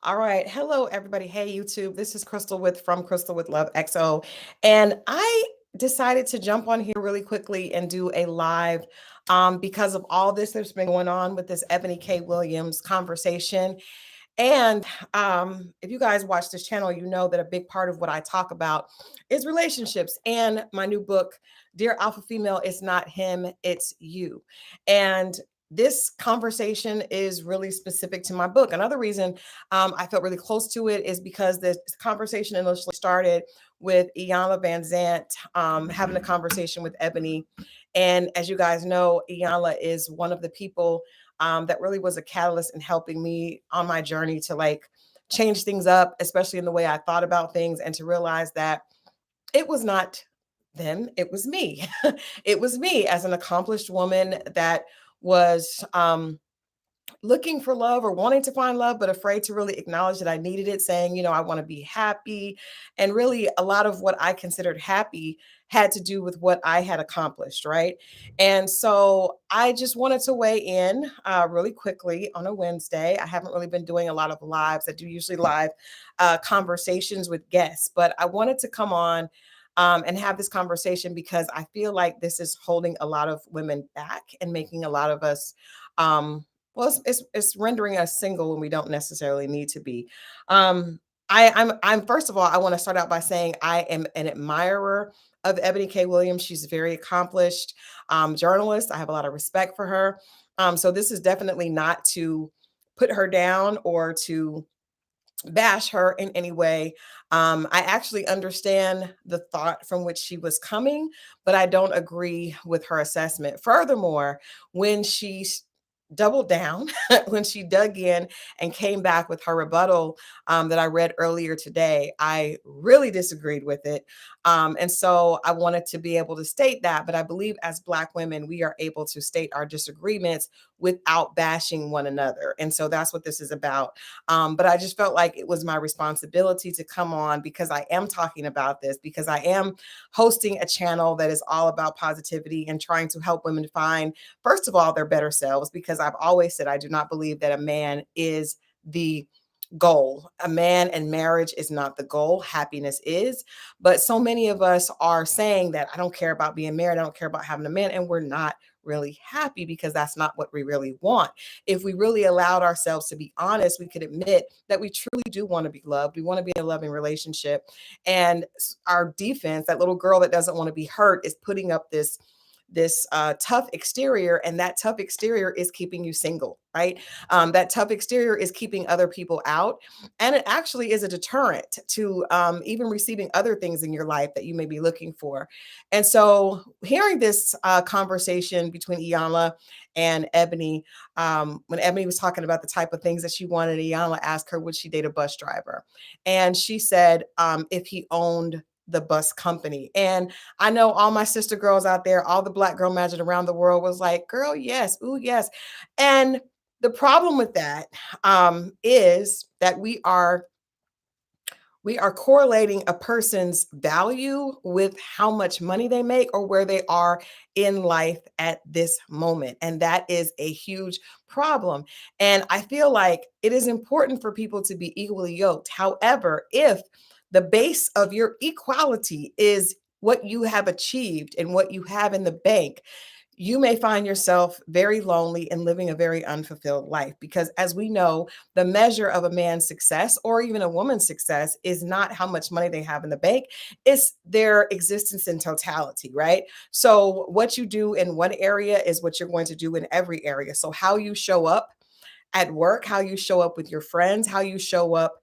All right. Hello, everybody. Hey, YouTube. This is Crystal with From Crystal with Love XO. And I decided to jump on here really quickly and do a live because of all this that's been going on with this Eboni K Williams conversation. And if you guys watch this channel, you know that a big part of what I talk about is relationships. And my new book, Dear Alpha Female, it's not him, it's you. And this conversation is really specific to my book. Another reason I felt really close to it is because this conversation initially started with Iyanla Van Zant having a conversation with Ebony. And as you guys know, Iyanla is one of the people that really was a catalyst in helping me on my journey to like change things up, especially in the way I thought about things, and to realize that it was not them, it was me. It was me as an accomplished woman that was looking for love or wanting to find love, but afraid to really acknowledge that I needed it, saying, I want to be happy. And really, a lot of what I considered happy had to do with what I had accomplished, right? And so I just wanted to weigh in really quickly on a Wednesday. I haven't really been doing a lot of lives. I do usually live conversations with guests, but I wanted to come on and have this conversation because I feel like this is holding a lot of women back and making a lot of us well, it's rendering us single when we don't necessarily need to be. Um, I'm first of all, I want to start out by saying I am an admirer of Eboni K. Williams. She's a very accomplished journalist. I have a lot of respect for her. So this is definitely not to put her down or to bash her in any way. I actually understand the thought from which she was coming, but I don't agree with her assessment. Furthermore, when she doubled down, when she dug in and came back with her rebuttal that I read earlier today, I really disagreed with it. And so I wanted to be able to state that. But I believe as Black women, we are able to state our disagreements without bashing one another. And so that's what this is about. But I just felt like it was my responsibility to come on because I am talking about this, because I am hosting a channel that is all about positivity and trying to help women find, first of all, their better selves, because I've always said I do not believe that a man is the goal. A man and marriage is not the goal. Happiness is. But so many of us are saying that I don't care about being married. I don't care about having a man. And we're not really happy because that's not what we really want. If we really allowed ourselves to be honest, we could admit that we truly do want to be loved. We want to be in a loving relationship. And our defense, that little girl that doesn't want to be hurt, is putting up this tough exterior, and that tough exterior is keeping you single, right? That tough exterior is keeping other people out, and it actually is a deterrent to even receiving other things in your life that you may be looking for. And so hearing this conversation between Iyanla and Ebony, when Ebony was talking about the type of things that she wanted, Iyanla asked her, would she date a bus driver? And she said, if he owned the bus company. And I know all my sister girls out there, all the Black girl magic around the world was like, girl, yes, ooh, yes. And the problem with that is that we are correlating a person's value with how much money they make or where they are in life at this moment. And that is a huge problem. And I feel like it is important for people to be equally yoked. However, if the base of your equality is what you have achieved and what you have in the bank, you may find yourself very lonely and living a very unfulfilled life. Because as we know, the measure of a man's success or even a woman's success is not how much money they have in the bank, it's their existence in totality, right? So what you do in one area is what you're going to do in every area. So how you show up at work, how you show up with your friends, how you show up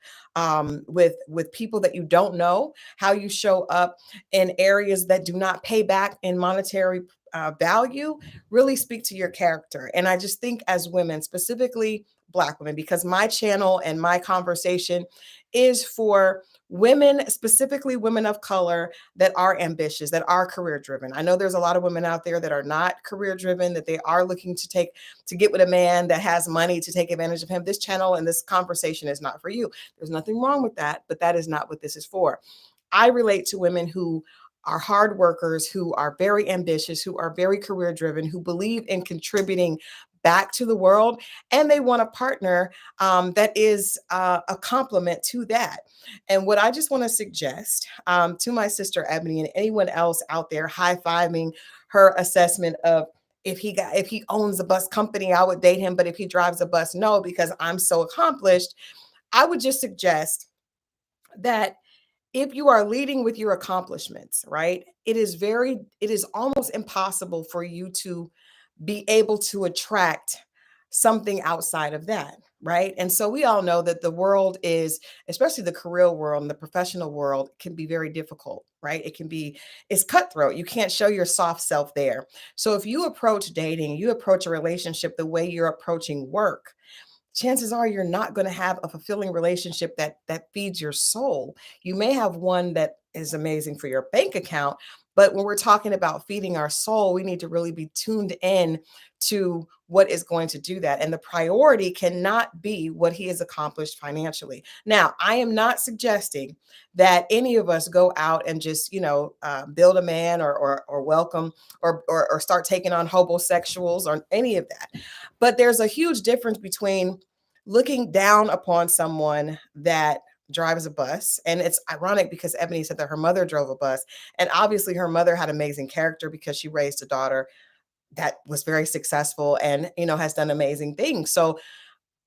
with people that you don't know, how you show up in areas that do not pay back in monetary value, really speak to your character. And I just think as women, specifically Black women, because my channel and my conversation is for women, specifically women of color that are ambitious, that are career driven. I know there's a lot of women out there that are not career driven, that they are looking to get with a man that has money to take advantage of him. This channel and this conversation is not for you. There's nothing wrong with that, but that is not what this is for. I relate to women who are hard workers, who are very ambitious, who are very career driven, who believe in contributing back to the world, and they want a partner that is a complement to that. And what I just want to suggest to my sister Ebony and anyone else out there high fiving her assessment of if he owns a bus company, I would date him, but if he drives a bus, no, because I'm so accomplished. I would just suggest that if you are leading with your accomplishments, right? It is almost impossible for you to be able to attract something outside of that, right? And so we all know that the world is, especially the career world and the professional world, can be very difficult, right? It's cutthroat. You can't show your soft self there. So if you approach dating, you approach a relationship the way you're approaching work, chances are you're not going to have a fulfilling relationship that feeds your soul. You may have one that is amazing for your bank account, but when we're talking about feeding our soul, we need to really be tuned in to what is going to do that. And the priority cannot be what he has accomplished financially. Now, I am not suggesting that any of us go out and just, build a man or welcome or start taking on homosexuals or any of that. But there's a huge difference between looking down upon someone that drives a bus. And it's ironic because Ebony said that her mother drove a bus. And obviously, her mother had amazing character because she raised a daughter that was very successful and, has done amazing things. So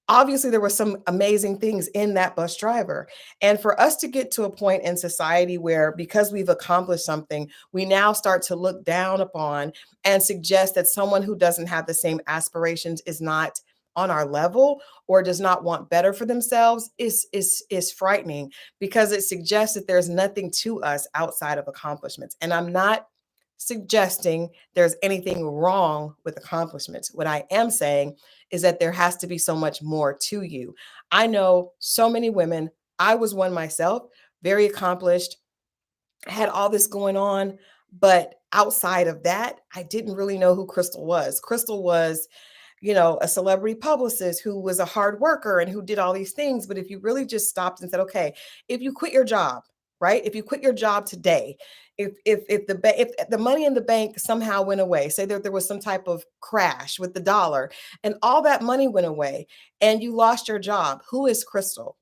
obviously there were some amazing things in that bus driver, and for us to get to a point in society where because we've accomplished something we now start to look down upon and suggest that someone who doesn't have the same aspirations is not on our level or does not want better for themselves is frightening, because it suggests that there's nothing to us outside of accomplishments. And I'm not suggesting there's anything wrong with accomplishments. What I am saying is that there has to be so much more to you. I know so many women, I was one myself, very accomplished, had all this going on, but outside of that, I didn't really know who Crystal was. Crystal was, a celebrity publicist who was a hard worker and who did all these things. But if you really just stopped and said, okay, if you quit your job, right? If you quit your job today, if the money in the bank somehow went away, say that there was some type of crash with the dollar and all that money went away and you lost your job, who is Crystal?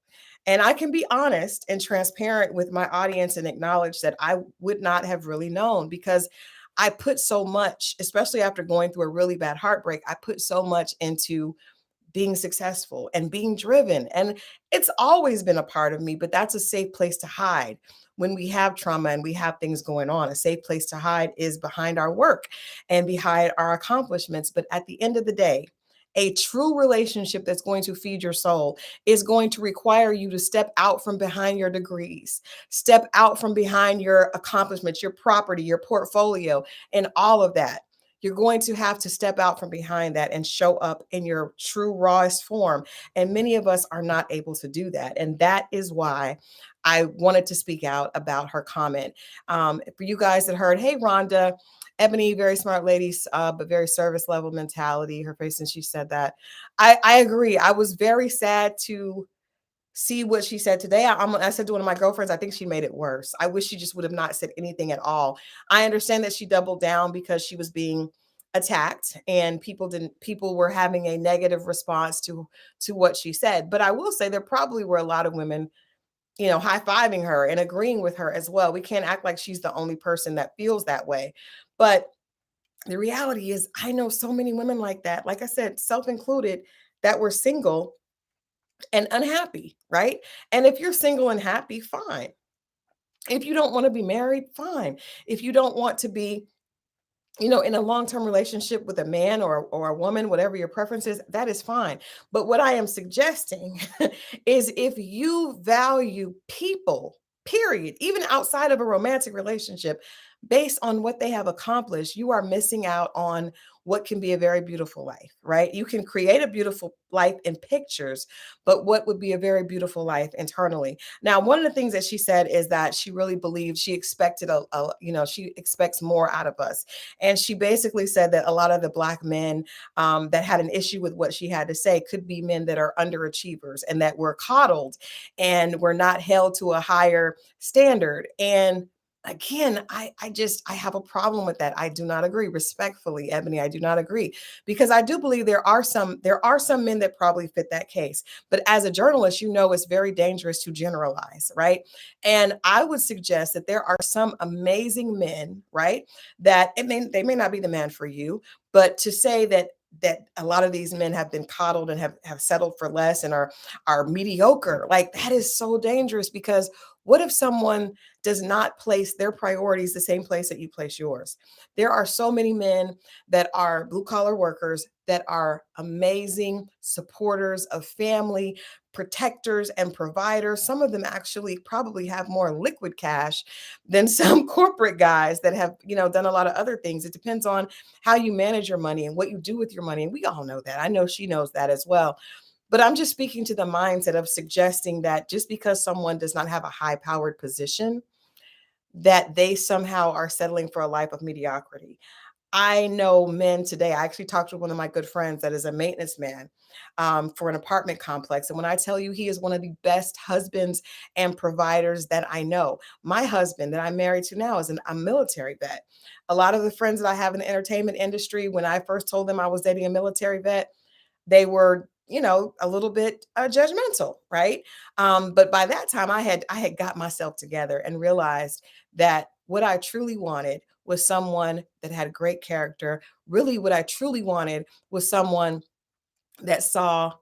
And I can be honest and transparent with my audience and acknowledge that I would not have really known, because I put so much, especially after going through a really bad heartbreak, I put so much into being successful and being driven. And it's always been a part of me, but that's a safe place to hide. When we have trauma and we have things going on, a safe place to hide is behind our work and behind our accomplishments. But at the end of the day, a true relationship that's going to feed your soul is going to require you to step out from behind your degrees, step out from behind your accomplishments, your property, your portfolio, and all of that. You're going to have to step out from behind that and show up in your true rawest form. And many of us are not able to do that. And that is why I wanted to speak out about her comment. For you guys that heard, hey, Rhonda, Ebony, very smart ladies, but very service level mentality, her face, and she said that. I agree. I was very sad to see what she said today. I said to one of my girlfriends, I think she made it worse. I wish she just would have not said anything at all. I understand that she doubled down because she was being attacked and people were having a negative response to what she said. But I will say there probably were a lot of women, high-fiving her and agreeing with her as well. We can't act like she's the only person that feels that way. But the reality is I know so many women like that, like I said, self-included, that were single and unhappy, right? And if you're single and happy, fine. If you don't want to be married, fine. If you don't want to be, in a long-term relationship with a man or a woman, whatever your preference is, that is fine. But what I am suggesting is if you value people, period, even outside of a romantic relationship, based on what they have accomplished, you are missing out on what can be a very beautiful life, right? You can create a beautiful life in pictures, but what would be a very beautiful life internally? Now, one of the things that she said is that she really believed she expected she expects more out of us. And she basically said that a lot of the Black men that had an issue with what she had to say could be men that are underachievers and that were coddled and were not held to a higher standard. And again, I have a problem with that. I do not agree. Respectfully, Ebony, I do not agree, because I do believe there are some men that probably fit that case. But as a journalist, you know it's very dangerous to generalize, right? And I would suggest that there are some amazing men, right? That they may not be the man for you, but to say that a lot of these men have been coddled and have settled for less and are mediocre, like that is so dangerous. Because what if someone does not place their priorities the same place that you place yours? There are so many men that are blue collar workers that are amazing supporters of family, protectors, and providers. Some of them actually probably have more liquid cash than some corporate guys that have, done a lot of other things. It depends on how you manage your money and what you do with your money. And we all know that. I know she knows that as well. But I'm just speaking to the mindset of suggesting that just because someone does not have a high powered position, that they somehow are settling for a life of mediocrity. I know men today. I actually talked to one of my good friends that is a maintenance man for an apartment complex. And when I tell you he is one of the best husbands and providers that I know, my husband that I'm married to now is a military vet. A lot of the friends that I have in the entertainment industry, when I first told them I was dating a military vet, they were, a little bit judgmental, right? But by that time I had got myself together and realized that what I truly wanted was someone that had great character. Really, what I truly wanted was someone that saw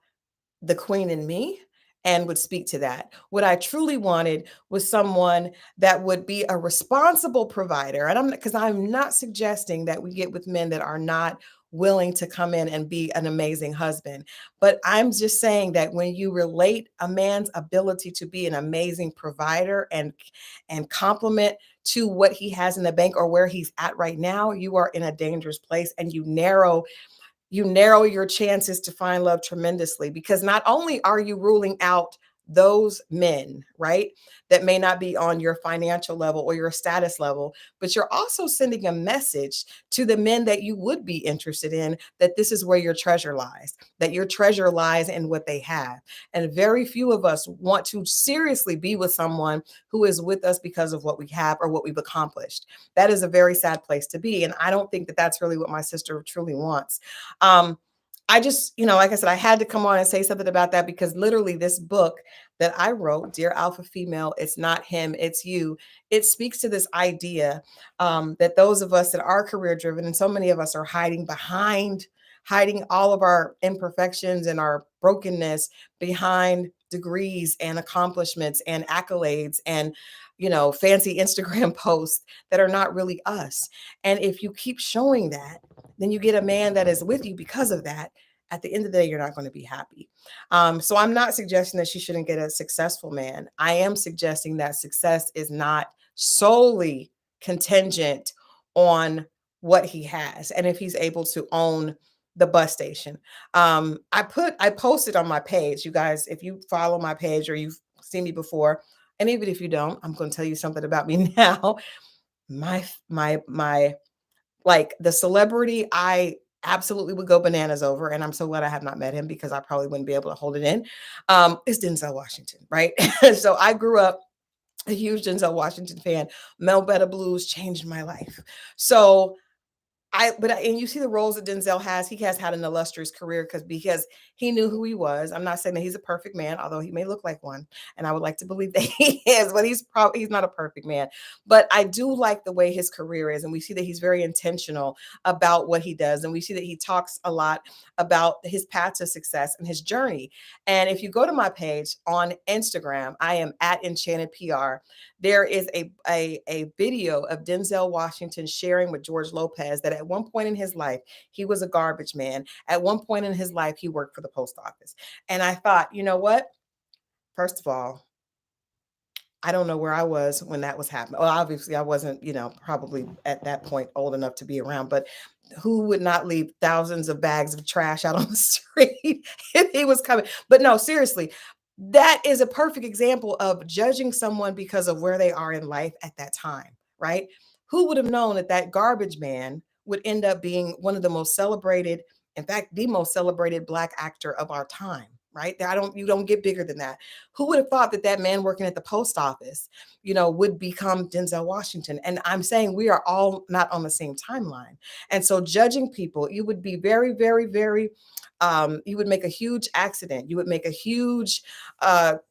the queen in me and would speak to that. What I truly wanted was someone that would be a responsible provider. And I'm not suggesting that we get with men that are not willing to come in and be an amazing husband. But I'm just saying that when you relate a man's ability to be an amazing provider and complement to what he has in the bank or where he's at right now, you are in a dangerous place, and you narrow your chances to find love tremendously, because not only are you ruling out those men, right, that may not be on your financial level or your status level, but you're also sending a message to the men that you would be interested in, that this is where your treasure lies, that your treasure lies in what they have. And very few of us want to seriously be with someone who is with us because of what we have or what we've accomplished. That is a very sad place to be. And I don't think that that's really what my sister truly wants. um, I just, like I said, I had to come on and say something about that, because literally this book that I wrote, Dear Alpha Female, It's Not Him, It's You, it speaks to this idea that those of us that are career driven, and so many of us are hiding all of our imperfections and our brokenness behind degrees and accomplishments and accolades and, fancy Instagram posts that are not really us. And if you keep showing that, then you get a man that is with you because of that. At the end of the day, you're not going to be happy. So I'm not suggesting that she shouldn't get a successful man. I am suggesting that success is not solely contingent on what he has and if he's able to own the bus station. I posted on my page, you guys, if you follow my page or you've seen me before, and even if you don't, I'm going to tell you something about me now. My like the celebrity I absolutely would go bananas over, and I'm so glad I have not met him because I probably wouldn't be able to hold it in, is Denzel Washington, right? So I grew up a huge Denzel Washington fan. Mel Betta Blues changed my life. So and you see the roles that Denzel has. He has had an illustrious career because he knew who he was. I'm not saying that he's a perfect man, although he may look like one, and I would like to believe that he is, but he's not a perfect man. But I do like the way his career is, and we see that he's very intentional about what he does, and we see that he talks a lot about his path to success and his journey. And if you go to my page on Instagram, I am at Enchanted PR. There is a video of Denzel Washington sharing with George Lopez that at one point in his life, he was a garbage man. At one point in his life, he worked for the post office. And I thought, you know what? First of all, I don't know where I was when that was happening. Well, obviously, I wasn't, probably at that point old enough to be around, but who would not leave thousands of bags of trash out on the street if he was coming? But no, seriously, that is a perfect example of judging someone because of where they are in life at that time, right? Who would have known that that garbage man would end up being one of the most celebrated, in fact, the most celebrated Black actor of our time? right? You don't get bigger than that. Who would have thought that that man working at the post office, would become Denzel Washington? And I'm saying we are all not on the same timeline. And so judging people, you would be very, very, very you would make a huge accident. You would make a huge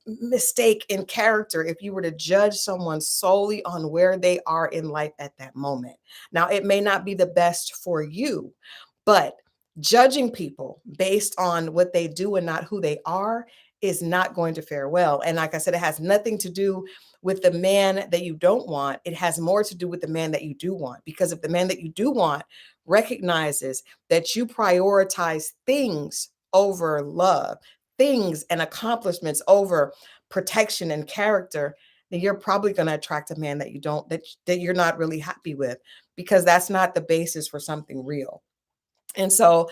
mistake in character if you were to judge someone solely on where they are in life at that moment. Now, it may not be the best for you, but judging people based on what they do and not who they are is not going to fare well. And like I said, it has nothing to do with the man that you don't want. It has more to do with the man that you do want. Because if the man that you do want recognizes that you prioritize things over love, things and accomplishments over protection and character, then you're probably going to attract a man that you don't that you're not really happy with, because that's not the basis for something real. And so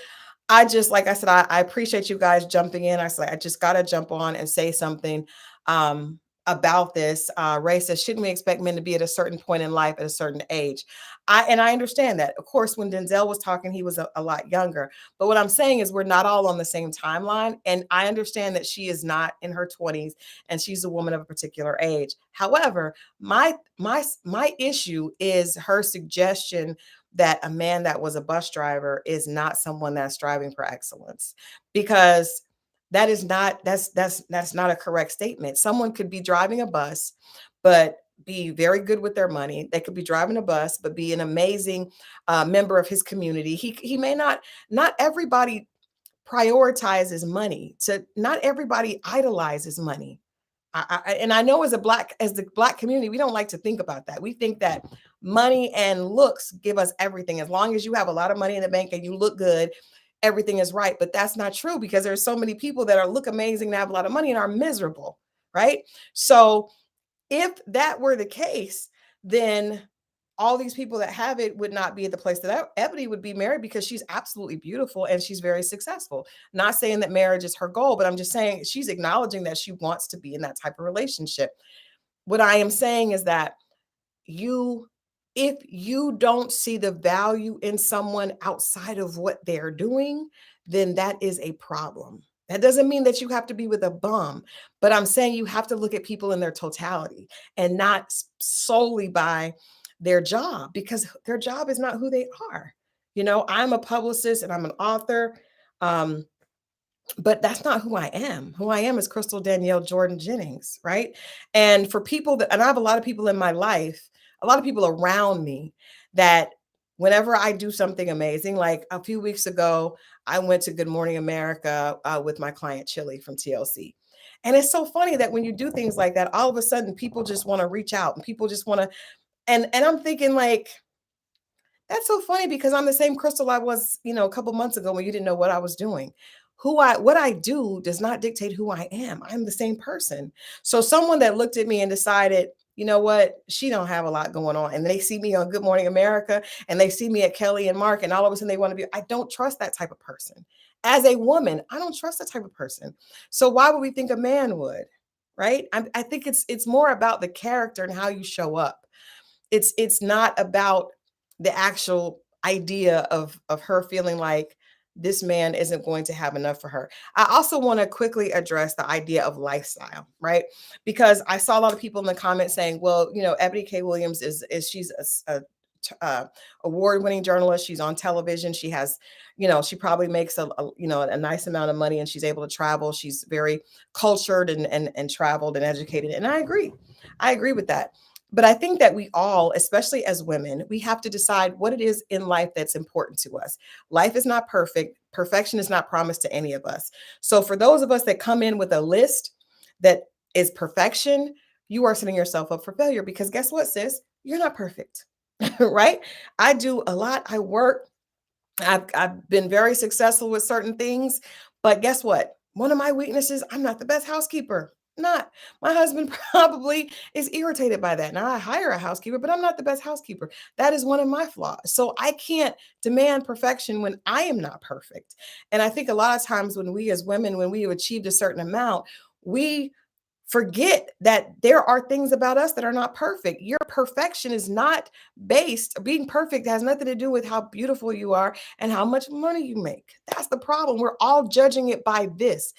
I just, like I said, I appreciate you guys jumping in. I said, I just got to jump on and say something about this. Ray says, shouldn't we expect men to be at a certain point in life at a certain age? I understand that. Of course, when Denzel was talking, he was a lot younger. But what I'm saying is we're not all on the same timeline. And I understand that she is not in her 20s and she's a woman of a particular age. However, my issue is her suggestion that a man that was a bus driver is not someone that's striving for excellence, because that is not that's not a correct statement. Someone could be driving a bus but be very good with their money. They could be driving a bus but be an amazing member of his community. He may not everybody prioritizes money. So not everybody idolizes money. And I know as the black community, we don't like to think about that. We think that money and looks give us everything. As long as you have a lot of money in the bank and you look good, everything is right. But that's not true, because there's so many people that look amazing and have a lot of money and are miserable, right? So if that were the case, then all these people that have it would not be at the place that Ebony would be married, because she's absolutely beautiful and she's very successful. Not saying that marriage is her goal, but I'm just saying she's acknowledging that she wants to be in that type of relationship. What I am saying is that you if you don't see the value in someone outside of what they're doing, then that is a problem. That doesn't mean that you have to be with a bum, but I'm saying you have to look at people in their totality and not solely by their job, because their job is not who they are. I'm a publicist and I'm an author. Um, but that's not who I am. Who I am is Crystal Danielle Jordan Jennings, right? And for people and I have a lot of people in my life, a lot of people around me that whenever I do something amazing, like a few weeks ago, I went to Good Morning America with my client Chili from TLC. And it's so funny that when you do things like that, all of a sudden people just want to reach out and people just want to, and I'm thinking like, that's so funny, because I'm the same Crystal I was, a couple months ago when you didn't know what I was doing. What I do does not dictate who I am. I'm the same person. So someone that looked at me and decided, you know what, she don't have a lot going on, and they see me on Good Morning America and they see me at Kelly and Mark, and all of a sudden they want to be, I don't trust that type of person. As a woman, I don't trust that type of person. So why would we think a man would? Right? I think it's more about the character and how you show up. It's not about the actual idea of her feeling like this man isn't going to have enough for her. I also want to quickly address the idea of lifestyle, right? Because I saw a lot of people in the comments saying, well, Ebony K Williams is she's award-winning journalist. She's on television. She has, she probably makes a nice amount of money, and she's able to travel. She's very cultured and traveled and educated. And I agree. I agree with that. But I think that we all, especially as women, we have to decide what it is in life that's important to us. Life is not perfect. Perfection is not promised to any of us. So for those of us that come in with a list that is perfection, you are setting yourself up for failure, because guess what, sis? You're not perfect, right? I do a lot. I work. I've been very successful with certain things, but guess what? One of my weaknesses, I'm not the best housekeeper. Not. My husband probably is irritated by that. Now I hire a housekeeper, but I'm not the best housekeeper. That is one of my flaws. So I can't demand perfection when I am not perfect. And I think a lot of times when we as women, when we have achieved a certain amount, we forget that there are things about us that are not perfect. Your perfection is not being perfect has nothing to do with how beautiful you are and how much money you make. That's the problem. We're all judging it by this.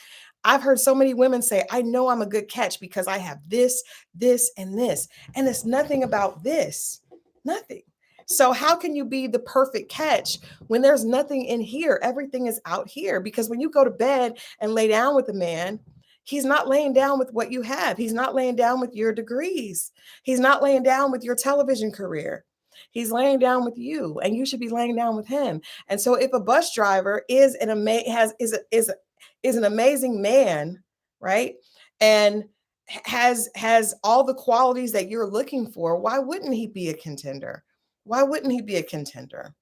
I've heard so many women say, I know I'm a good catch because I have this, this, and this. And it's nothing about this. Nothing. So how can you be the perfect catch when there's nothing in here? Everything is out here. Because when you go to bed and lay down with a man, he's not laying down with what you have. He's not laying down with your degrees. He's not laying down with your television career. He's laying down with you, and you should be laying down with him. And so, if a bus driver is an is an amazing man, right, and has all the qualities that you're looking for, why wouldn't he be a contender? Why wouldn't he be a contender?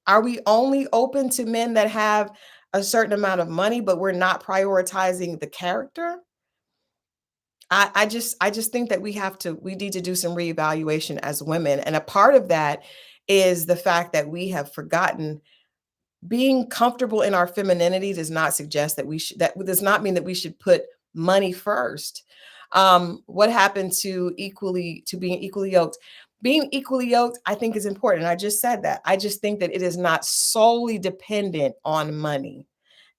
Are we only open to men that have a certain amount of money, but we're not prioritizing the character? I just think that we need to do some reevaluation as women. And a part of that is the fact that we have forgotten being comfortable in our femininity does not suggest that that does not mean that we should put money first. What happened to being equally yoked? Being equally yoked, I think, is important. I just said that. I just think that it is not solely dependent on money.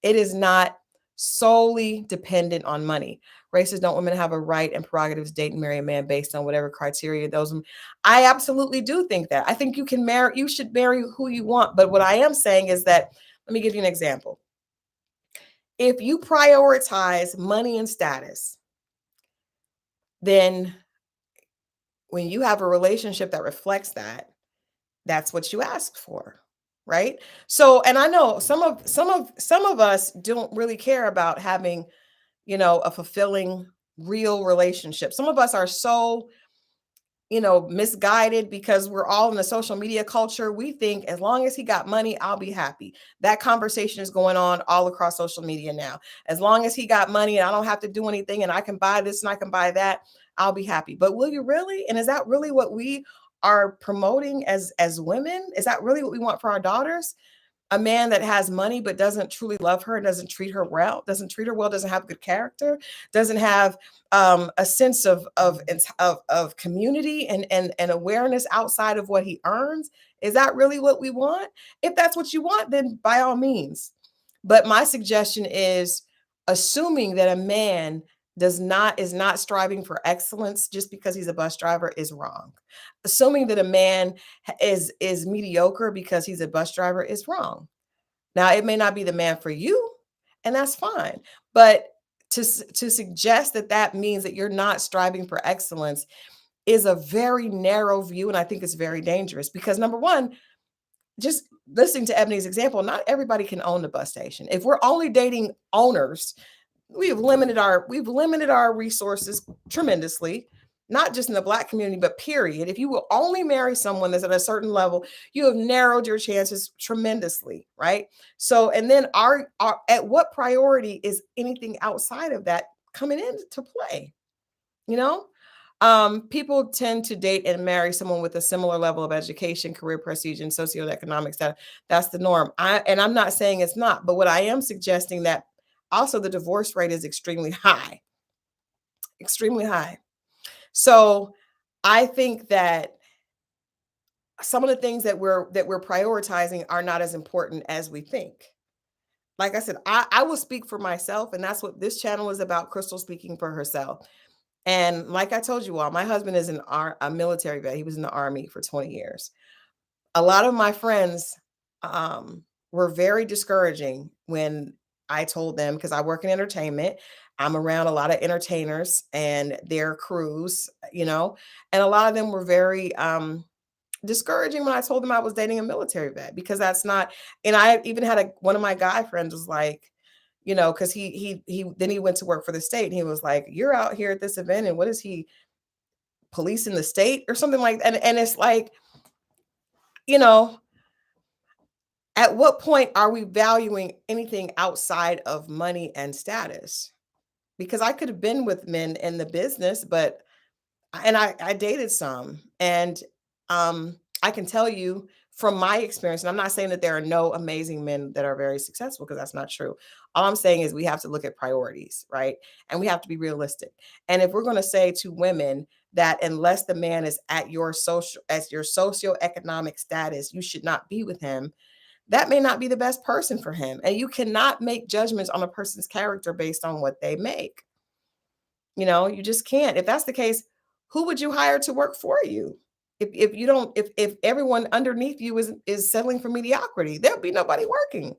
It is not solely dependent on money. Races don't women have a right and prerogatives to date and marry a man based on whatever criteria those. I absolutely do think that. I think you should marry who you want. But what I am saying is that, let me give you an example. If you prioritize money and status, then when you have a relationship that reflects that, that's what you ask for, right? So, and I know some of us don't really care about having, a fulfilling real relationship. Some of us are so, misguided because we're all in the social media culture. We think as long as he got money, I'll be happy. That conversation is going on all across social media now. As long as he got money and I don't have to do anything and I can buy this and I can buy that, I'll be happy. But will you really? And is that really what we are promoting as women? Is that really what we want for our daughters? A man that has money but doesn't truly love her, doesn't treat her well, doesn't have good character, doesn't have a sense of community and awareness outside of what he earns. Is that really what we want? If that's what you want, then by all means. But my suggestion is assuming that a man is not striving for excellence just because he's a bus driver is wrong. Assuming that a man is mediocre because he's a bus driver is wrong. Now, it may not be the man for you, and that's fine. But to suggest that that means that you're not striving for excellence is a very narrow view, and I think it's very dangerous because number one, just listening to Ebony's example, not everybody can own the bus station. If we're only dating owners, we've limited our resources tremendously, not just in the Black community, but period. If you will only marry someone that's at a certain level, you have narrowed your chances tremendously, right? So, and then our at what priority is anything outside of that coming into play? You know, people tend to date and marry someone with a similar level of education, career prestige, and socioeconomic status. That's the norm. And I'm not saying it's not, but what I am suggesting that also the divorce rate is extremely high, extremely high. So I think that some of the things that we're prioritizing are not as important as we think. Like I said, I will speak for myself, and that's what this channel is about. Crystal speaking for herself. And like I told you all, my husband is a military vet. He was in the Army for 20 years. A lot of my friends were very discouraging when I told them, because I work in entertainment. I'm around a lot of entertainers and their crews, and a lot of them were very discouraging when I told them I was dating a military vet, because that's not. And I even had one of my guy friends was like, because he went to work for the state, and he was like, "You're out here at this event, and what is he policing the state or something like that?" And it's like, you know, at what point are we valuing anything outside of money and status? Because I could have been with men in the business, but I dated some, and I can tell you from my experience, and I'm not saying that there are no amazing men that are very successful, because that's not true. All I'm saying is we have to look at priorities, right? And we have to be realistic. And if we're going to say to women that unless the man is at your socioeconomic status, you should not be with him, that may not be the best person for him. And you cannot make judgments on a person's character based on what they make. You just can't. If that's the case, who would you hire to work for you? If you don't, if everyone underneath you is settling for mediocrity, there'll be nobody working.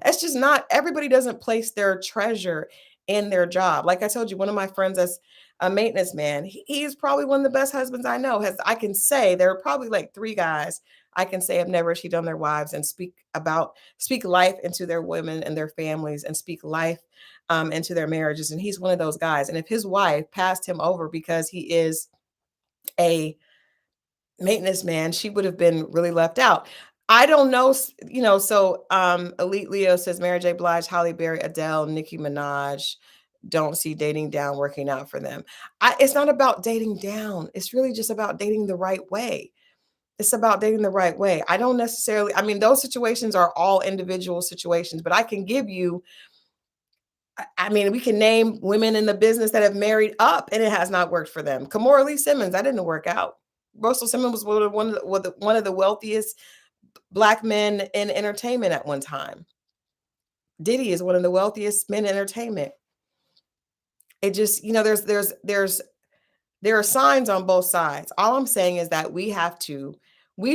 It's just not, everybody doesn't place their treasure in their job. Like I told you, one of my friends that's a maintenance man, he's probably one of the best husbands I know. I can say there are probably like three guys I can say have never cheated on their wives and speak life into their women and their families and speak life into their marriages. And he's one of those guys. And if his wife passed him over because he is a maintenance man, she would have been really left out. I don't know, so Elite Leo says Mary J. Blige, Holly Berry, Adele, Nicki Minaj don't see dating down working out for them. It's not about dating down. It's really just about dating the right way. It's about dating the right way. I don't necessarily, I mean, those situations are all individual situations, but I can give you, I mean, we can name women in the business that have married up and it has not worked for them. Kamora Lee Simmons, that didn't work out. Russell Simmons was one of the wealthiest Black men in entertainment at one time. Diddy is one of the wealthiest men in entertainment. It just, there are signs on both sides. All I'm saying is that we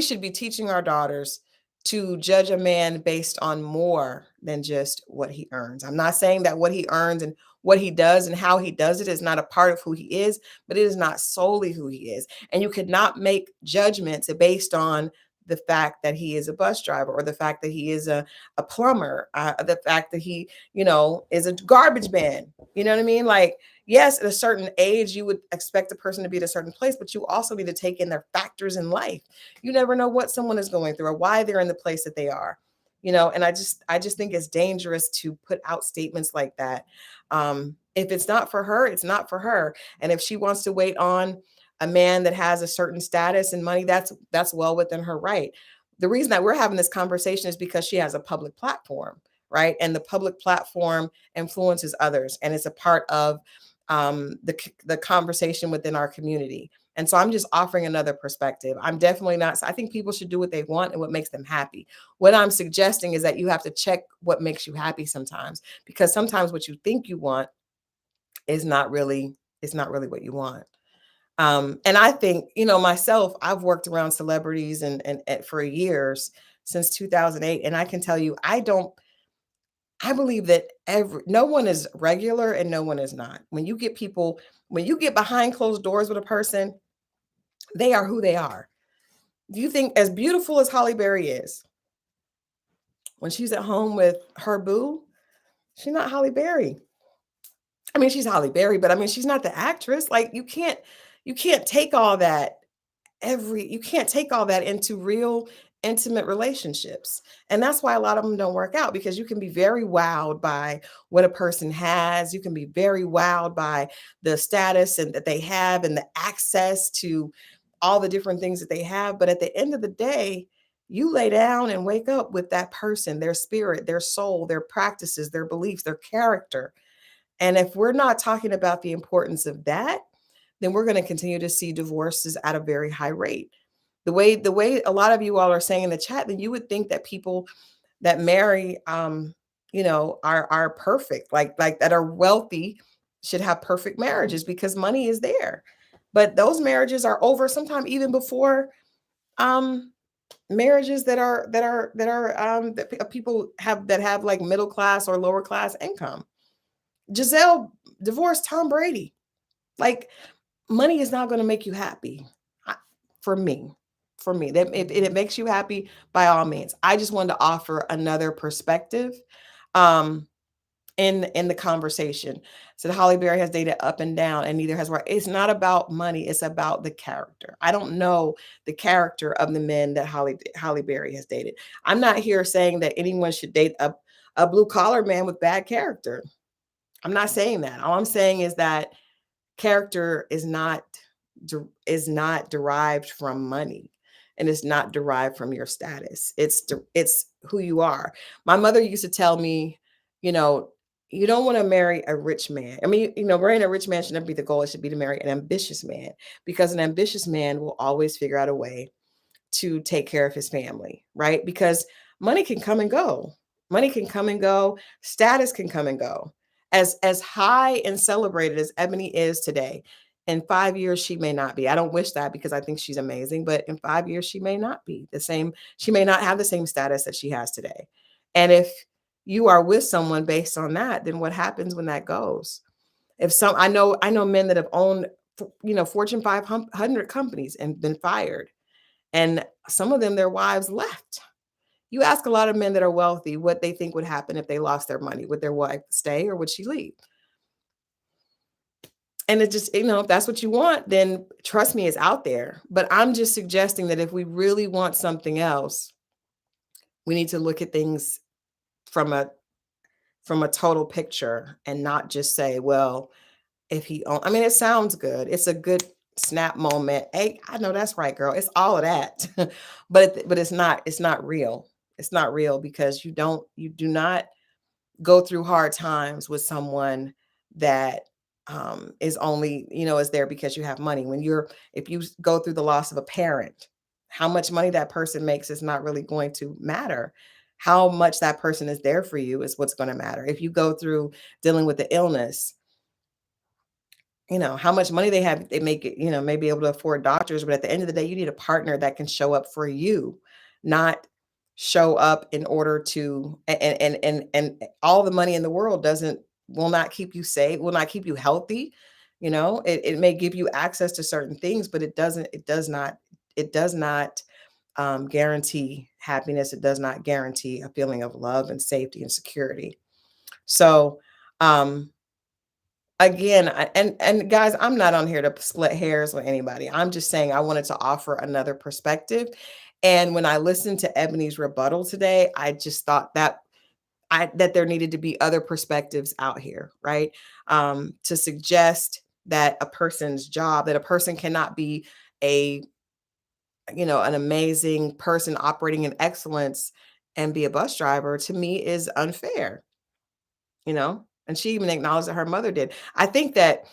should be teaching our daughters to judge a man based on more than just what he earns. I'm not saying that what he earns and what he does and how he does it is not a part of who he is, but it is not solely who he is. And you could not make judgments based on the fact that he is a bus driver or the fact that he is a plumber, the fact that he, is a garbage man. You know what I mean? Like, yes, at a certain age, you would expect a person to be at a certain place, but you also need to take in their factors in life. You never know what someone is going through or why they're in the place that they are, and I just think it's dangerous to put out statements like that. If it's not for her, it's not for her. And if she wants to wait on a man that has a certain status and money, that's well within her right. The reason that we're having this conversation is because she has a public platform, right? And the public platform influences others, and it's a part of the conversation within our community. And so I'm just offering another perspective. I'm definitely not, I think people should do what they want and what makes them happy. What I'm suggesting is that you have to check what makes you happy sometimes, because sometimes what you think you want is not really what you want. And I think, myself, I've worked around celebrities and for years, since 2008. And I can tell you, I believe that no one is regular and no one is not. When you get behind closed doors with a person, they are who they are. Do you think, as beautiful as Holly Berry is, when she's at home with her boo, she's not Holly Berry. I mean, she's Holly Berry, but I mean, she's not the actress. Like, you can't take all that into real intimate relationships. And that's why a lot of them don't work out, because you can be very wowed by what a person has. You can be very wowed by the status and that they have and the access to all the different things that they have. But at the end of the day, you lay down and wake up with that person, their spirit, their soul, their practices, their beliefs, their character. And if we're not talking about the importance of that, then we're going to continue to see divorces at a very high rate. The way a lot of you all are saying in the chat, then you would think that people that marry, are perfect, like that are wealthy, should have perfect marriages because money is there. But those marriages are over sometime even before marriages that people have like middle class or lower class income. Giselle divorced Tom Brady. Like, money is not going to make you happy. For me, that if it makes you happy, by all means. I just wanted to offer another perspective in the conversation. So Holly Berry has dated up and down, and neither has Roy. It's not about money. It's about the character. I don't know the character of the men that Holly Berry has dated. I'm not here saying that anyone should date a blue collar man with bad character. I'm not saying that. All I'm saying is that character is not derived from money, and it's not derived from your status. It's who you are. My mother used to tell me, you don't want to marry a rich man. I mean, marrying a rich man should never be the goal. It should be to marry an ambitious man, because an ambitious man will always figure out a way to take care of his family, right? Because money can come and go. Money can come and go. Status can come and go. As high and celebrated as Ebony is today, in 5 years she may not be. I don't wish that because I think she's amazing, but in 5 years she may not be the same. She may not have the same status that she has today. And if you are with someone based on that, then what happens when that goes? If some I know men that have owned Fortune 500 companies and been fired, and some of them their wives left. You ask a lot of men that are wealthy what they think would happen if they lost their money. Would their wife stay or would she leave? And it just, if that's what you want, then trust me, it's out there. But I'm just suggesting that if we really want something else, we need to look at things from a total picture and not just say, well, if he own, I mean, it sounds good. It's a good snap moment. Hey, I know that's right, girl. It's all of that. But it's not real. It's not real because you do not go through hard times with someone that is only, is there because you have money. If you go through the loss of a parent, how much money that person makes is not really going to matter. How much that person is there for you is what's going to matter. If you go through dealing with the illness, how much money they have, they make it, may be able to afford doctors, but at the end of the day, you need a partner that can show up for you, not show up in order to, and all the money in the world will not keep you safe, will not keep you healthy. It may give you access to certain things, but it does not guarantee happiness. It does not guarantee a feeling of love and safety and security. So, again, and guys, I'm not on here to split hairs with anybody. I'm just saying I wanted to offer another perspective. And when I listened to Ebony's rebuttal today, I just thought that there needed to be other perspectives out here, right? To suggest that a person cannot be a an amazing person operating in excellence and be a bus driver, to me is unfair. And she even acknowledged that her mother did. I think that,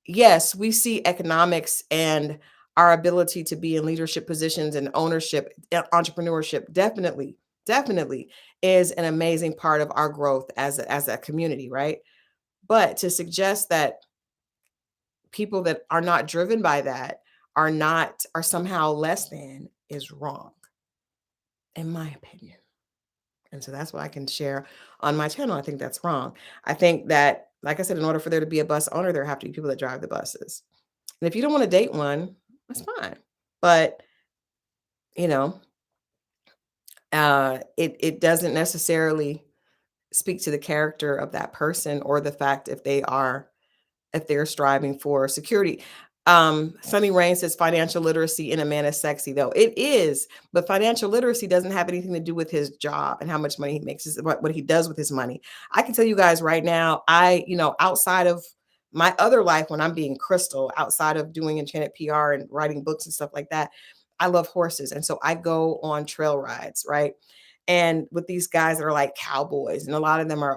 yes, we see economics and our ability to be in leadership positions and ownership, entrepreneurship, definitely is an amazing part of our growth as a community, right? But to suggest that people that are not driven by that are somehow less than is wrong, in my opinion. And so that's what I can share on my channel. I think that's wrong. I think that, like I said, in order for there to be a bus owner, there have to be people that drive the buses. And if you don't want to date one, that's fine. But, you know, it doesn't necessarily speak to the character of that person or the fact if they're striving for security. Sunny Rain says financial literacy in a man is sexy, though. It is, but financial literacy doesn't have anything to do with his job and how much money he makes. It's what he does with his money. I can tell you guys right now, outside of my other life when I'm being Crystal, outside of doing enchanted PR and writing books and stuff like that, I love horses. And so I go on trail rides, right? And with these guys that are like cowboys, and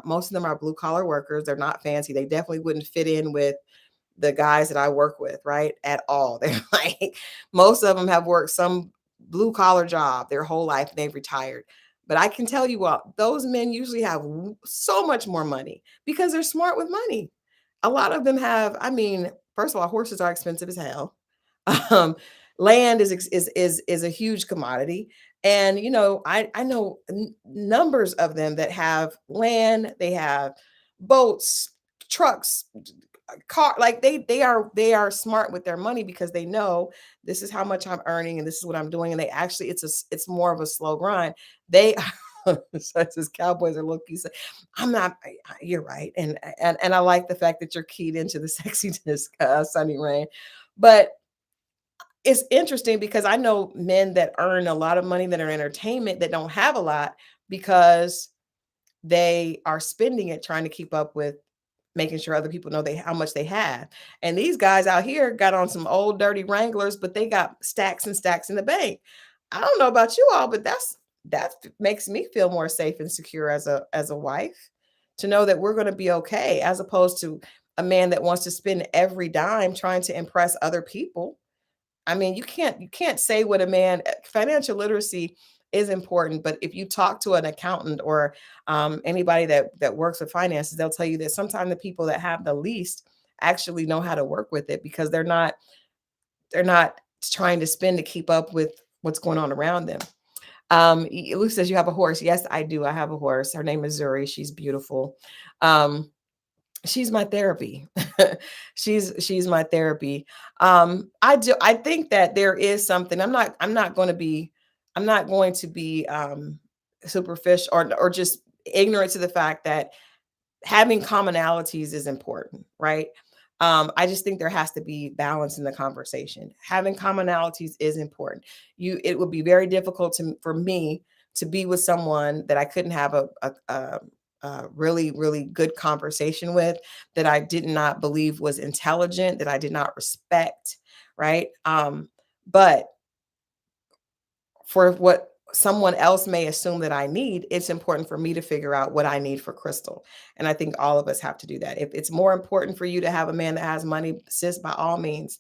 most of them are blue collar workers. They're not fancy. They definitely wouldn't fit in with the guys that I work with, right? At all. They're like, most of them have worked some blue collar job their whole life and they've retired. But I can tell you what, those men usually have so much more money because they're smart with money. A lot of them have, I mean, first of all, horses are expensive as hell. Um, Land is a huge commodity. And I know numbers of them that have land, they have boats, trucks, car, like they are smart with their money because they know this is how much I'm earning and this is what I'm doing. And they actually, it's more of a slow grind. They such as cowboys are low key. I'm not. You're right, and I like the fact that you're keyed into the sexiness, Sunny Rain. But it's interesting because I know men that earn a lot of money that are entertainment that don't have a lot because they are spending it trying to keep up with making sure other people know how much they have. And these guys out here got on some old dirty Wranglers, but they got stacks and stacks in the bank. I don't know about you all, but that makes me feel more safe and secure as a wife to know that we're going to be okay, as opposed to a man that wants to spend every dime trying to impress other people. I mean, you can't say what a man financial literacy is important. But if you talk to an accountant or anybody that works with finances, they'll tell you that sometimes the people that have the least actually know how to work with it because they're not trying to spend to keep up with what's going on around them. Luke says you have a horse. Yes, I do. I have a horse. Her name is Zuri. She's beautiful. Um, she's my therapy. She's my therapy. I think that there is something. I'm not going to be superficial or just ignorant to the fact that having commonalities is important, right? I just think there has to be balance in the conversation. Having commonalities is important. It would be very difficult for me to be with someone that I couldn't have a really, really good conversation with, that I did not believe was intelligent, that I did not respect, right? But for what someone else may assume that I need, it's important for me to figure out what I need for Crystal. And I think all of us have to do that. If it's more important for you to have a man that has money, sis, by all means,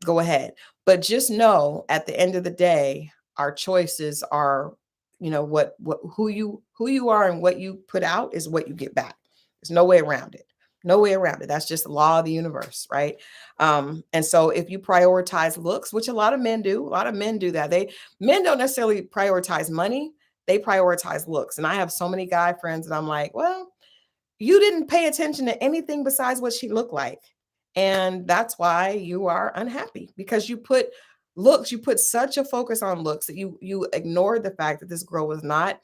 go ahead. But just know at the end of the day, our choices are, what who you are and what you put out is what you get back. There's no way around it. No way around it. That's just the law of the universe, right? And so if you prioritize looks, which a lot of men do, a lot of men do that. Men don't necessarily prioritize money, they prioritize looks. And I have so many guy friends that I'm like, well, you didn't pay attention to anything besides what she looked like. And that's why you are unhappy, because you put such a focus on looks that you ignored the fact that this girl was not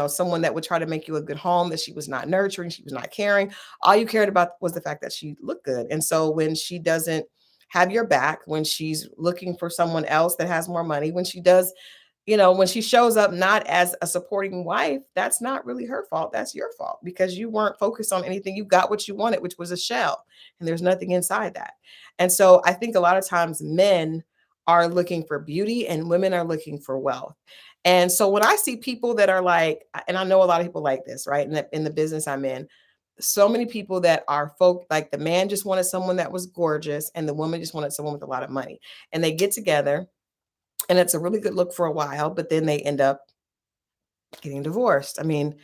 someone that would try to make you a good home, that she was not nurturing, she was not caring. All you cared about was the fact that she looked good. And so when she doesn't have your back, when she's looking for someone else that has more money, when she shows up not as a supporting wife, that's not really her fault. That's your fault, because you weren't focused on anything. You got what you wanted, which was a shell, and there's nothing inside that. And so I think a lot of times men are looking for beauty and women are looking for wealth. And so when I see people that are like, and I know a lot of people like this, right? In the business I'm in, so many people that are folk, like the man just wanted someone that was gorgeous and the woman just wanted someone with a lot of money. And they get together and it's a really good look for a while, but then they end up getting divorced. I mean,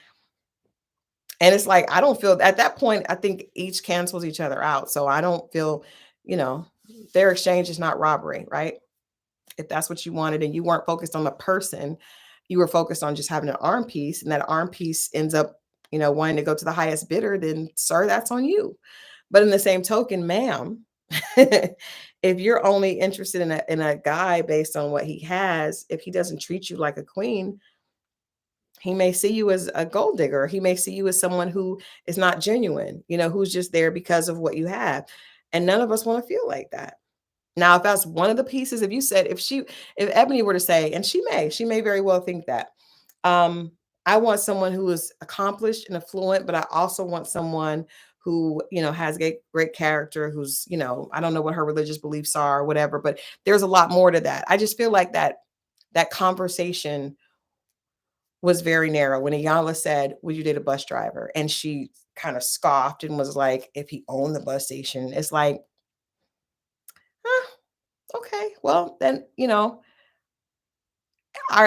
and it's like, I don't feel at that point, I think each cancels each other out. So I don't feel, you know, their exchange is not robbery, right? If that's what you wanted and you weren't focused on the person, you were focused on just having an arm piece, and that arm piece ends up, wanting to go to the highest bidder, then sir, that's on you. But in the same token, ma'am, if you're only interested in a guy based on what he has, if he doesn't treat you like a queen, he may see you as a gold digger. He may see you as someone who is not genuine, who's just there because of what you have. And none of us want to feel like that. Now, if that's one of the pieces, if Ebony were to say, and she may very well think that, um, I want someone who is accomplished and affluent, but I also want someone who, has great character, who's, I don't know what her religious beliefs are or whatever, but there's a lot more to that. I just feel like that conversation was very narrow. When Iyanla said, would you date a bus driver? And she kind of scoffed and was like, if he owned the bus station. It's like, huh, okay, well, then,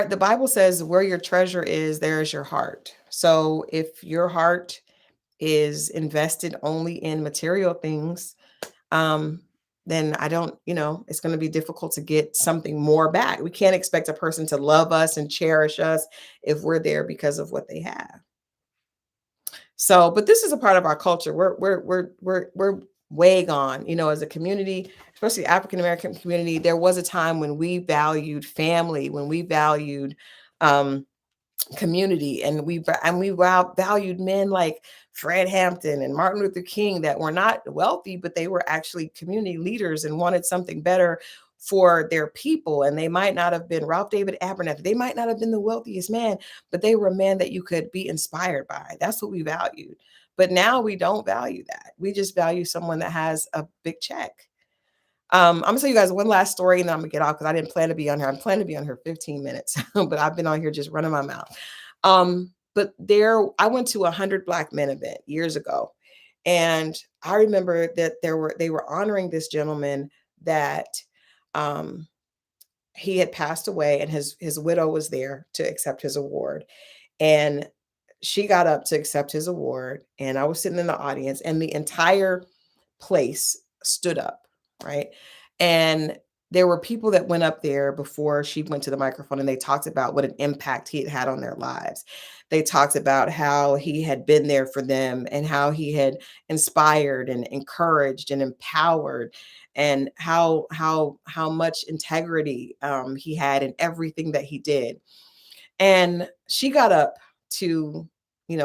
the Bible says where your treasure is, there is your heart. So if your heart is invested only in material things, um, then I don't, it's going to be difficult to get something more back. We can't expect a person to love us and cherish us if we're there because of what they have. So, but this is a part of our culture. We're way gone, as a community, especially African American community. There was a time when we valued family, when we valued um, community, and we valued men like Fred Hampton and Martin Luther King, that were not wealthy, but they were actually community leaders and wanted something better for their people. And they might not have been Ralph David Abernathy, they might not have been the wealthiest man, but they were men that you could be inspired by. That's what we valued. But now we don't value that. We just value someone that has a big check. I'm gonna tell you guys one last story and then I'm gonna get off, because I didn't plan to be on here. I'm planning to be on here 15 minutes, but I've been on here just running my mouth. But I went to a 100 Black Men event years ago. And I remember that they were honoring this gentleman that um, he had passed away, and his widow was there to accept his award. And she got up to accept his award, and I was sitting in the audience, and the entire place stood up, right? And there were people that went up there before she went to the microphone, and they talked about what an impact he had had on their lives. They talked about how he had been there for them, and how he had inspired and encouraged and empowered, and how much integrity he had in everything that he did. And she got up to,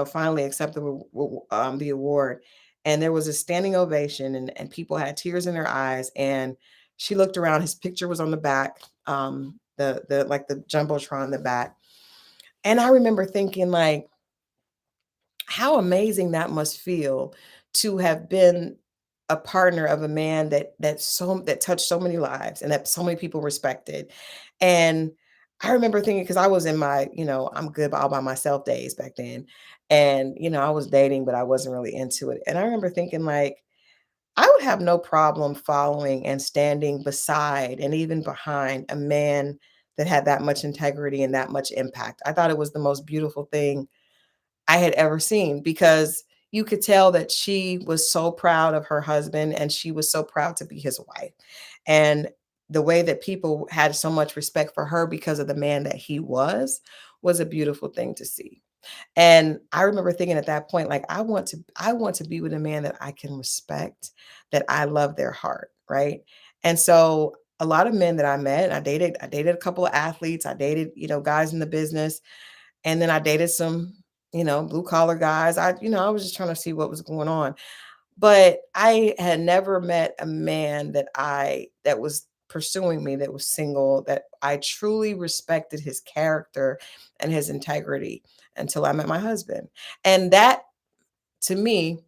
finally accept the award, and there was a standing ovation, and people had tears in their eyes. And she looked around. His picture was on the back, the like the jumbotron in the back. And I remember thinking, like, how amazing that must feel to have been a partner of a man that touched so many lives, and that so many people respected. And I remember thinking, because I was in my, I'm good all by myself days back then. And, I was dating, but I wasn't really into it. And I remember thinking, like, I would have no problem following and standing beside and even behind a man that had that much integrity and that much impact. I thought it was the most beautiful thing I had ever seen, because you could tell that she was so proud of her husband, and she was so proud to be his wife. And the way that people had so much respect for her because of the man that he was a beautiful thing to see. And I remember thinking at that point, like, I want to be with a man that I can respect, that I love their heart, right? And so a lot of men that I met, I dated a couple of athletes, I dated, guys in the business, and then I dated some, blue collar guys. I was just trying to see what was going on. But I had never met a man that was pursuing me, that was single, that I truly respected his character and his integrity, until I met my husband. And that, to me,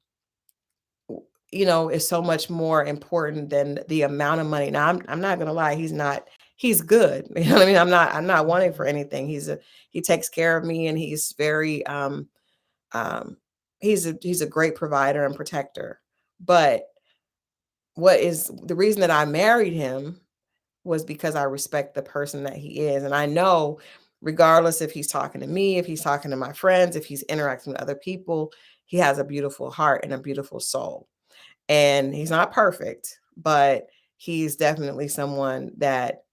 is so much more important than the amount of money. Now, I'm not gonna lie, he's good. You know what I mean? I'm not wanting for anything. He takes care of me, and he's very um he's a great provider and protector. But what is the reason that I married him was because I respect the person that he is. And I know, regardless if he's talking to me, if he's talking to my friends, if he's interacting with other people, he has a beautiful heart and a beautiful soul. And he's not perfect, but he's definitely someone that,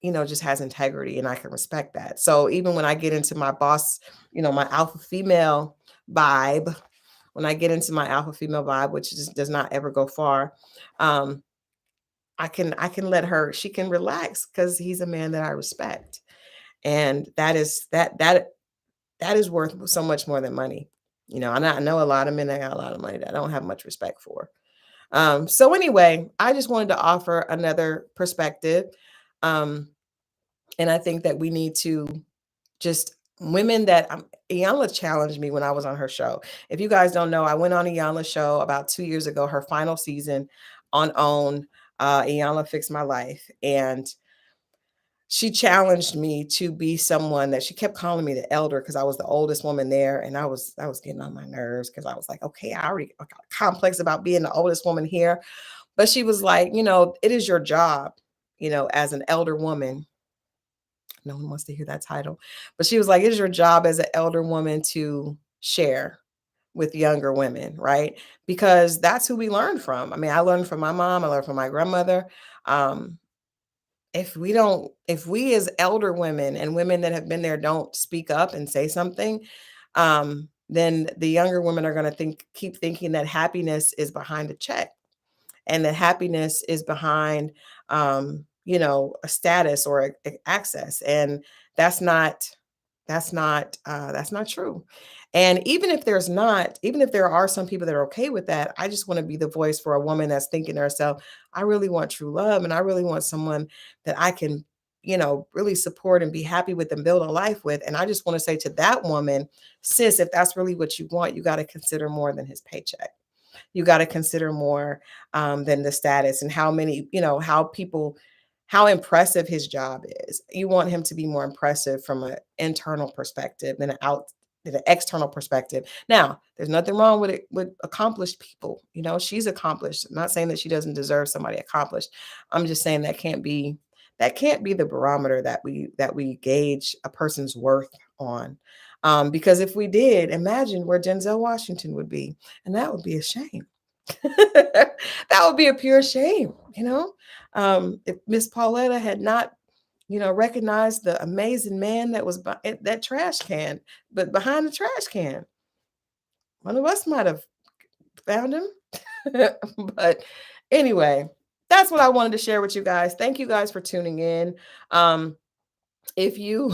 just has integrity, and I can respect that. So even when I get into my boss, my alpha female vibe, when I get into my alpha female vibe, which just does not ever go far, um, I can let her, she can relax, because he's a man that I respect. And that is worth so much more than money. I know a lot of men that got a lot of money that I don't have much respect for. So anyway, I just wanted to offer another perspective. Um, and I think that we need to just women that Iyanla challenged me when I was on her show. If you guys don't know, I went on Iyanla's show about 2 years ago, her final season on OWN. Iyanla fixed my life, and she challenged me to be someone that, she kept calling me the elder, because I was the oldest woman there, and I was getting on my nerves, because I was like, okay, I got a complex about being the oldest woman here. But she was like, it is your job, as an elder woman. No one wants to hear that title. But she was like, it is your job as an elder woman to share with younger women, right? Because that's who we learn from. I mean, I learned from my mom, I learned from my grandmother. Um, if we as elder women and women that have been there don't speak up and say something, then the younger women are going to keep thinking that happiness is behind a check, and that happiness is behind a status or access. And that's not that's not true. And even if there are some people that are okay with that, I just want to be the voice for a woman that's thinking to herself, I really want true love, and I really want someone that I can, really support and be happy with and build a life with. And I just want to say to that woman, sis, if that's really what you want, you got to consider more than his paycheck. You got to consider more than the status, and how many, how impressive his job is. You want him to be more impressive from an internal perspective than an external perspective. Now, there's nothing wrong with it with accomplished people. She's accomplished. I'm not saying that she doesn't deserve somebody accomplished. I'm just saying that can't be the barometer that we gauge a person's worth on. Because if we did, imagine where Denzel Washington would be, and that would be a shame. That would be a pure shame, you know. If Miss Pauletta had not, recognized the amazing man that was that trash can, but behind the trash can, one of us might have found him. But anyway, that's what I wanted to share with you guys. Thank you guys for tuning in. If you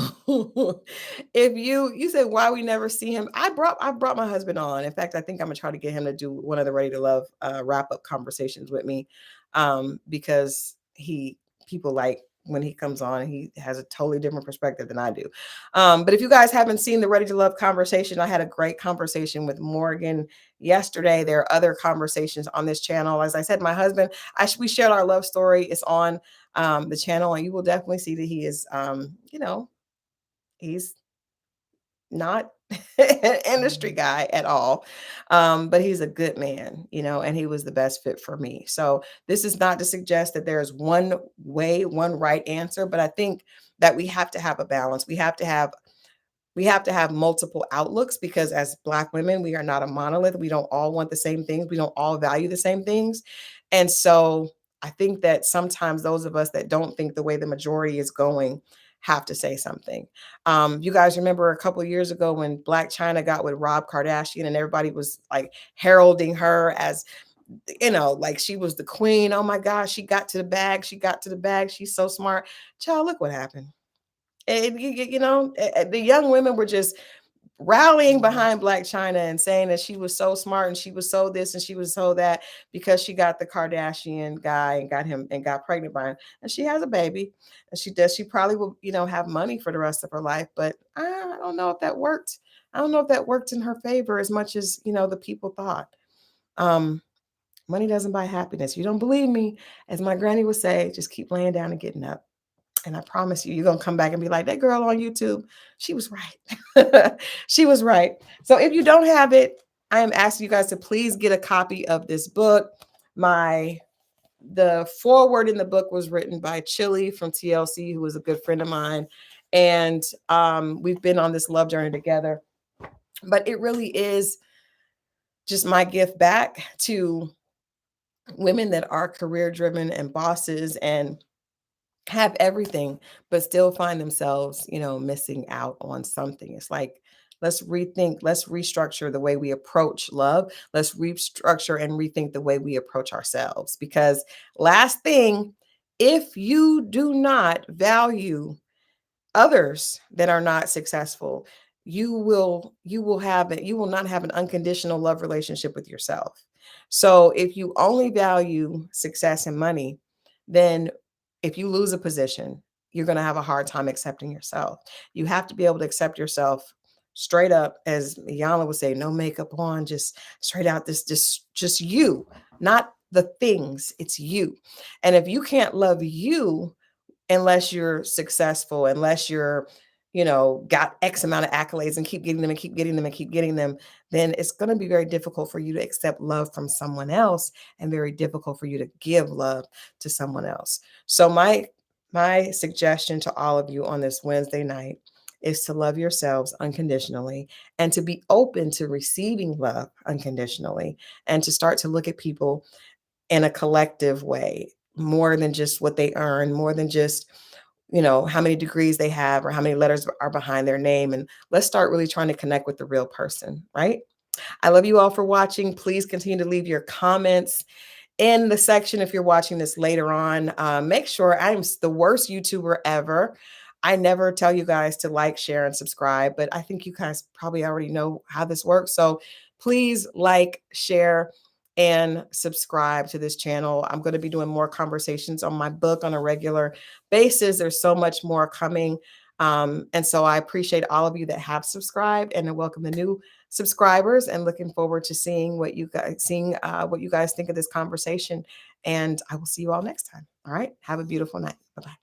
if you said why we never see him, I brought my husband on. In fact, I think I'm gonna try to get him to do one of the Ready to Love wrap up conversations with me, because he people like when he comes on, he has a totally different perspective than I do. But if you guys haven't seen the Ready to Love conversation, I had a great conversation with Morgan yesterday. There are other conversations on this channel. As I said, my husband, we shared our love story. It's on the channel, and you will definitely see that he is, he's not an industry guy at all, but he's a good man, and he was the best fit for me. So this is not to suggest that there's one way, one right answer, but I think that we have to have a balance. We have to have multiple outlooks, because as Black women, we are not a monolith. We don't all want the same things. We don't all value the same things. And so I think that sometimes those of us that don't think the way the majority is going have to say something. You guys remember a couple of years ago when Black China got with Rob Kardashian, and everybody was like heralding her as, like she was the queen. Oh my gosh, she got to the bag. She got to the bag. She's so smart. Child, look what happened. And the young women were just rallying behind Black China and saying that she was so smart and she was so this and she was so that, because she got the Kardashian guy and got him and got pregnant by him. And she has a baby, and she probably will, have money for the rest of her life. But I don't know if that worked. I don't know if that worked in her favor as much as, the people thought. Money doesn't buy happiness. You don't believe me, as my granny would say, just keep laying down and getting up. And I promise you, you're going to come back and be like, that girl on YouTube, she was right. She was right. So if you don't have it, I am asking you guys to please get a copy of this book. The foreword in the book was written by Chili from TLC, who is a good friend of mine. And we've been on this love journey together. But it really is just my gift back to women that are career driven and bosses and have everything, but still find themselves, missing out on something. It's like, let's rethink, let's restructure the way we approach love. Let's restructure and rethink the way we approach ourselves. Because last thing, if you do not value others that are not successful, you will not have an unconditional love relationship with yourself. So if you only value success and money, then if you lose a position, you're going to have a hard time accepting yourself. You have to be able to accept yourself straight up, as Yana would say, no makeup on, just straight out, this just you, not the things, it's you. And if you can't love you unless you're successful, unless you're, got X amount of accolades and keep getting them and keep getting them and keep getting them, then it's going to be very difficult for you to accept love from someone else, and very difficult for you to give love to someone else. So my suggestion to all of you on this Wednesday night is to love yourselves unconditionally, and to be open to receiving love unconditionally, and to start to look at people in a collective way, more than just what they earn, more than just, how many degrees they have or how many letters are behind their name. And let's start really trying to connect with the real person, right? I love you all for watching. Please continue to leave your comments in the section if you're watching this later on. Make sure, I'm the worst YouTuber ever. I never tell you guys to like, share, and subscribe, but I think you guys probably already know how this works. So please like, share, and subscribe to this channel. I'm going to be doing more conversations on my book on a regular basis. There's so much more coming. And so I appreciate all of you that have subscribed, and I welcome the new subscribers, and looking forward to seeing what you guys think of this conversation. And I will see you all next time. All right. Have a beautiful night. Bye-bye.